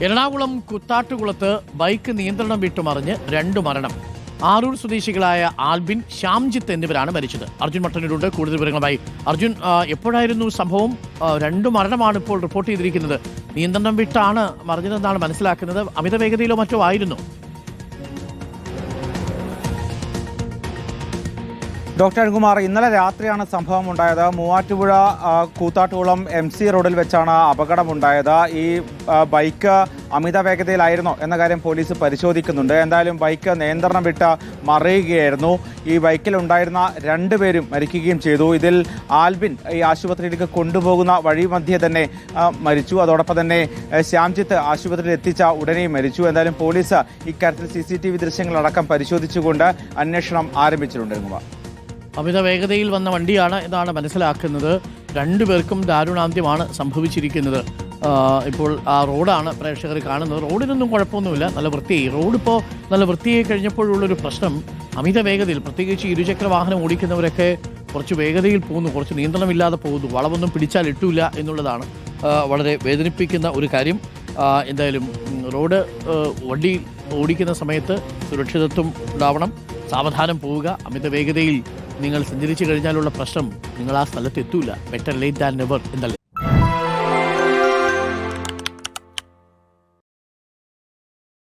Ernakulam കുത്താട്ടുകുളത്ത് bike നിയന്ത്രണം വിട്ടുമറിഞ്ഞ് 2 മരണം. ആറൂർ സ്വദേശികളായ ആൽബിൻ, ശ്യാംജിത്ത് എന്നിവരാണ് മരിച്ചത്. അർജുൻ മട്ടന്നൂരുണ്ട് കൂടുതൽ വിവരങ്ങളുമായി. അർജുൻ, എപ്പോഴായിരുന്നു സംഭവം? 2 മരണമാണ് ഇപ്പോൾ റിപ്പോർട്ട് ചെയ്തിരിക്കുന്നത്. നിയന്ത്രണം വിട്ടാണ് മറിഞ്ഞതെന്നാണ് മനസ്സിലാക്കുന്നത്. അമിത വേഗതയിലോ മറ്റോ ആയിരുന്നു? ഡോക്ടർ അരുൺകുമാർ, ഇന്നലെ രാത്രിയാണ് സംഭവം ഉണ്ടായത്. മൂവാറ്റുപുഴ കൂത്താട്ടുകുളം MC റോഡിൽ വെച്ചാണ് അപകടമുണ്ടായത്. ഈ ബൈക്ക് അമിത വേഗതയിലായിരുന്നോ എന്ന കാര്യം പോലീസ് പരിശോധിക്കുന്നുണ്ട്. എന്തായാലും ബൈക്ക് നിയന്ത്രണം വിട്ട് മറിയുകയായിരുന്നു. ഈ ബൈക്കിലുണ്ടായിരുന്ന 2 പേരും മരിക്കുകയും ചെയ്തു. ഇതിൽ ആൽബിൻ ഈ ആശുപത്രിയിലേക്ക് കൊണ്ടുപോകുന്ന വഴിമധ്യേ തന്നെ മരിച്ചു. അതോടൊപ്പം തന്നെ ശ്യാംജിത്ത് ആശുപത്രിയിൽ എത്തിച്ച ഉടനെയും മരിച്ചു. എന്തായാലും പോലീസ് ഇക്കാര്യത്തിൽ CCTV ദൃശ്യങ്ങളടക്കം പരിശോധിച്ചുകൊണ്ട് അന്വേഷണം ആരംഭിച്ചിട്ടുണ്ട്. അമിത വേഗതയിൽ വന്ന വണ്ടിയാണ് എന്നാണ് മനസ്സിലാക്കുന്നത്. 2 പേർക്കും ദാരുണാന്ത്യമാണ് സംഭവിച്ചിരിക്കുന്നത്. ഇപ്പോൾ ആ റോഡാണ് പ്രേക്ഷകർ കാണുന്നത്. റോഡിനൊന്നും കുഴപ്പമൊന്നുമില്ല, നല്ല വൃത്തിയായി. റോഡിപ്പോൾ നല്ല വൃത്തിയായി കഴിഞ്ഞപ്പോഴുള്ളൊരു പ്രശ്നം അമിത വേഗതയിൽ, പ്രത്യേകിച്ച് ഇരുചക്ര വാഹനം ഓടിക്കുന്നവരൊക്കെ കുറച്ച് വേഗതയിൽ പോകുന്നു, കുറച്ച് നിയന്ത്രണമില്ലാതെ പോകുന്നു, വളവൊന്നും പിടിച്ചാൽ ഇട്ടില്ല എന്നുള്ളതാണ് വളരെ വേദനിപ്പിക്കുന്ന ഒരു കാര്യം. എന്തായാലും റോഡ് വണ്ടി ഓടിക്കുന്ന സമയത്ത് സുരക്ഷിതത്വം ഉണ്ടാവണം, സാവധാനം പോവുക. അമിത വേഗതയിൽ നിങ്ങൾ സഞ്ചരിച്ചു കഴിഞ്ഞാലുള്ള പ്രശ്നം നിങ്ങൾ ആ സ്ഥലത്ത് എത്തൂല. ബെറ്റർ ലേറ്റ് ദാൻ നെവർ എന്നല്ലേ?